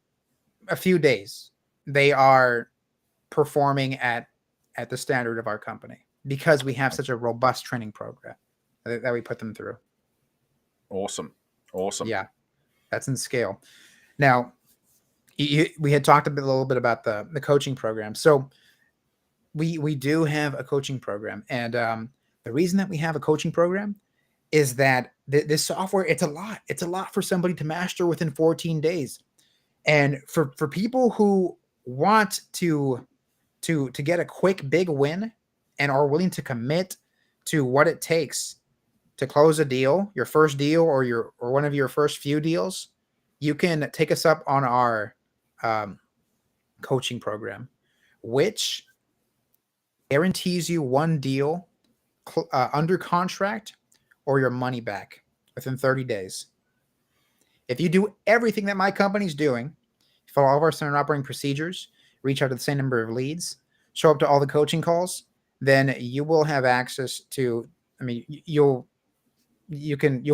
a few days, they are performing at the standard of our company because we have such a robust training program that we put them through. Awesome. Yeah, that's in scale. Now, we had talked a little bit about the coaching program. So we do have a coaching program, and the reason that we have a coaching program is that this software, it's a lot for somebody to master within 14 days. And for people who want to get a quick big win and are willing to commit to what it takes to close a deal, your first deal or one of your first few deals, you can take us up on our coaching program, which guarantees you one deal under contract or your money back within 30 days. If you do everything that my company's doing, follow all of our standard operating procedures, reach out to the same number of leads, show up to all the coaching calls, then you will have access to, you'll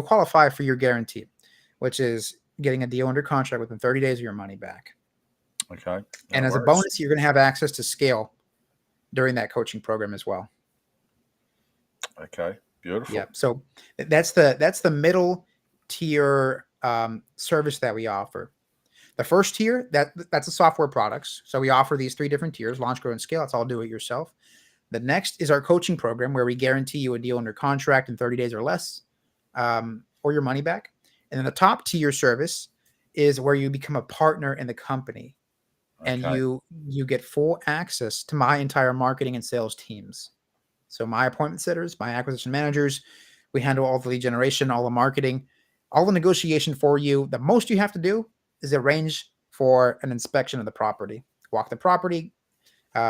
qualify for your guarantee, which is getting a deal under contract within 30 days of your money back. Okay. And as a bonus, you're going to have access to scale during that coaching program as well. Okay. Beautiful. Yeah. So that's the middle tier service that we offer. The first tier, that's the software products. So we offer these 3 different tiers: launch, grow, and scale. It's all do it yourself. The next is our coaching program, where we guarantee you a deal under contract in 30 days or less, or your money back. And then the top tier service is where you become a partner in the company, and you get full access to my entire marketing and sales teams. So my appointment setters, my acquisition managers, we handle all the lead generation, all the marketing, all the negotiation for you. The most you have to do is arrange for an inspection of the property, walk the property,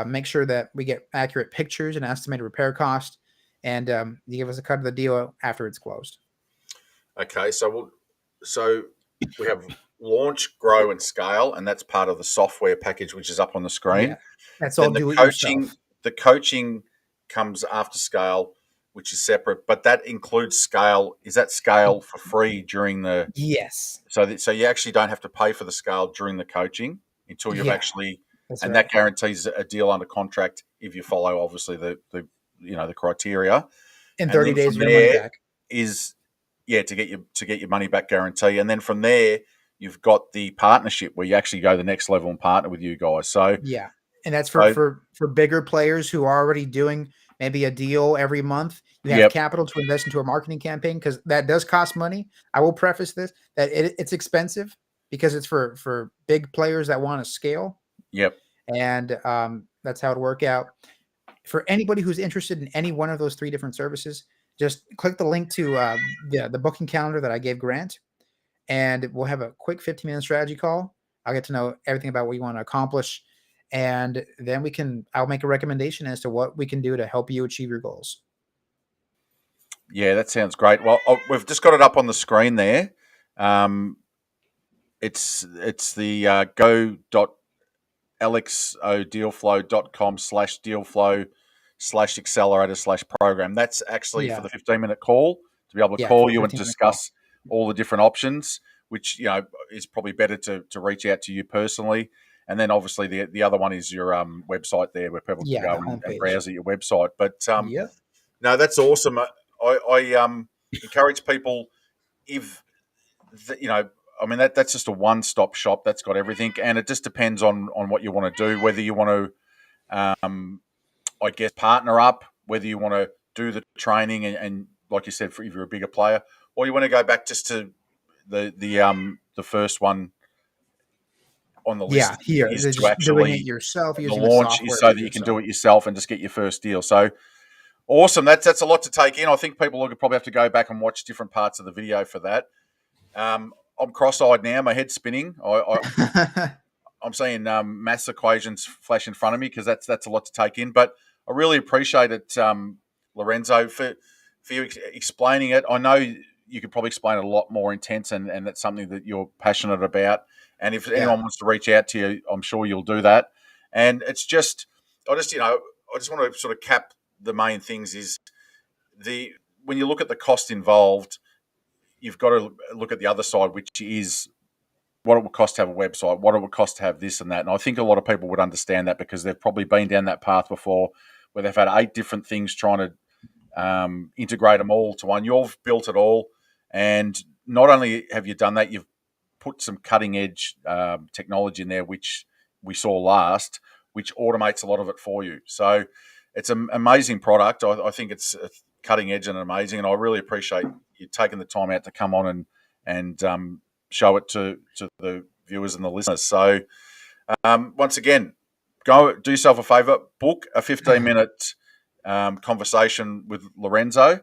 make sure that we get accurate pictures and estimated repair cost, and you give us a cut of the deal after it's closed. Okay, so we have launch, grow, and scale, and that's part of the software package, which is up on the screen. Yeah, that's all do it yourself. The coaching comes after scale, which is separate, but that includes scale. Is that scale for free during the? Yes. So you actually don't have to pay for the scale during the coaching until you've actually, and that guarantees a deal under contract if you follow obviously the criteria. In 30 days, your money back. To get your money back guarantee, and then from there you've got the partnership where you actually go the next level and partner with you guys. So yeah, and that's for bigger players who are already doing maybe a deal every month. You have capital to invest into a marketing campaign, because that does cost money. I will preface this that it's expensive because it's for big players that want to scale. Yep. And that's how it work out. For anybody who's interested in any one of those 3 different services, just click the link to the booking calendar that I gave Grant, and we'll have a quick 15-minute strategy call. I'll get to know everything about what you want to accomplish, and then I'll make a recommendation as to what we can do to help you achieve your goals. Yeah, that sounds great. Well, we've just got it up on the screen there. It's the go.alexodealflow.com/dealflow /accelerator/program. That's actually for the 15-minute call, to be able to call you and discuss all the different options, which is probably better to reach out to you personally. And then obviously the other one is your website there, where people can go and browse at your website. But no, that's awesome. I encourage people, if that's just a one-stop shop. That's got everything, and it just depends on what you want to do. Whether you want to, I guess, partner up, whether you want to do the training and like you said, if you're a bigger player, or you want to go back just to the first one on the list. Here is just to actually doing it yourself. The launch is so that you can do it yourself and just get your first deal. So awesome. That's a lot to take in. I think people will probably have to go back and watch different parts of the video for that. I'm cross-eyed now. My head's spinning. I'm seeing maths equations flash in front of me because that's a lot to take in. But I really appreciate it, Lorenzo, for you explaining it. I know you could probably explain it a lot more intense, and that's something that you're passionate about. And if anyone wants to reach out to you, I'm sure you'll do that. And it's just, I just want to sort of cap the main things is when you look at the cost involved, you've got to look at the other side, which is what it would cost to have a website, what it would cost to have this and that. And I think a lot of people would understand that because they've probably been down that path before where they've had 8 different things trying to integrate them all to one. You've built it all. And not only have you done that, you've put some cutting edge technology in there, which we saw last, which automates a lot of it for you. So it's an amazing product. I think it's cutting edge and amazing. And I really appreciate you taking the time out to come on and show it to the viewers and the listeners. So once again, go do yourself a favor, book a 15-minute conversation with Lorenzo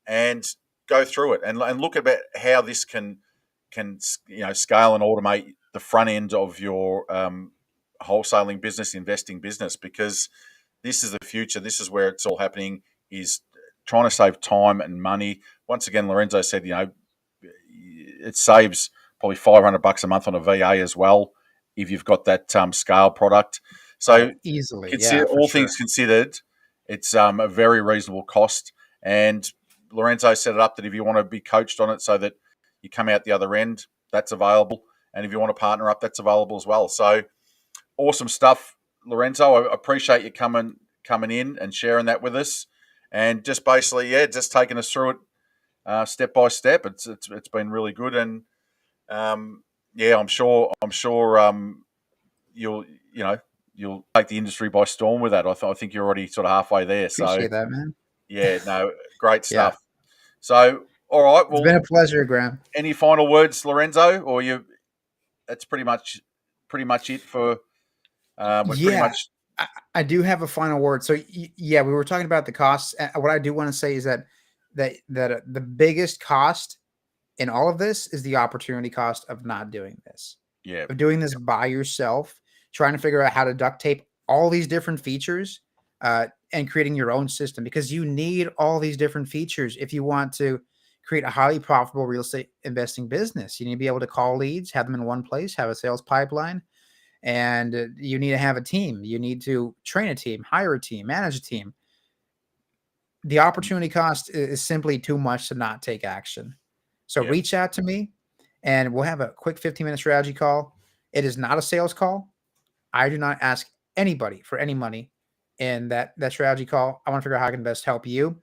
and go through it and look about how this can scale and automate the front end of your wholesaling business, investing business, because this is the future. This is where it's all happening, is trying to save time and money. Once again, Lorenzo said, it saves probably $500 a month on a VA as well if you've got that scale product. So easily, all things considered, it's a very reasonable cost. And Lorenzo set it up that if you want to be coached on it so that you come out the other end, that's available. And if you want to partner up, that's available as well. So awesome stuff, Lorenzo. I appreciate you coming in and sharing that with us. And just basically, just taking us through it step by step. It's been really good. And I'm sure you'll take the industry by storm with that. I think you're already sort of halfway there. Appreciate that, man. Yeah, no, great stuff. So, all right. Well, it's been a pleasure, Graham. Any final words, Lorenzo, or that's pretty much it for. I do have a final word. So we were talking about the costs. What I do want to say is that the biggest cost in all of this is the opportunity cost of not doing this. Yeah. Of doing this by yourself, trying to figure out how to duct tape all these different features and creating your own system, because you need all these different features if you want to create a highly profitable real estate investing business. You need to be able to call leads, have them in one place, have a sales pipeline, and you need to have a team. You need to train a team, hire a team, manage a team. The opportunity cost is simply too much to not take action. So reach out to me and we'll have a quick 15-minute strategy call. It is not a sales call. I do not ask anybody for any money in that strategy call. I want to figure out how I can best help you,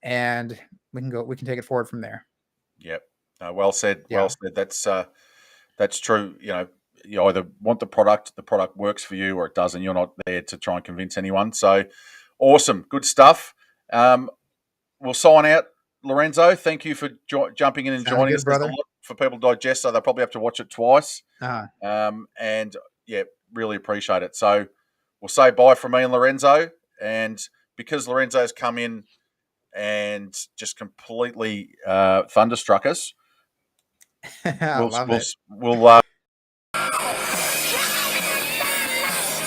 and we can take it forward from there. Yep. Well said. Yeah. Well said. That's true. You either want the product works for you, or it doesn't. You're not there to try and convince anyone. So awesome. Good stuff. We'll sign out. Lorenzo, thank you for jumping in and joining us. There's a lot for people to digest, so they'll probably have to watch it twice. And really appreciate it. So we'll say bye from me and Lorenzo. And because Lorenzo's come in and just completely thunderstruck us, we'll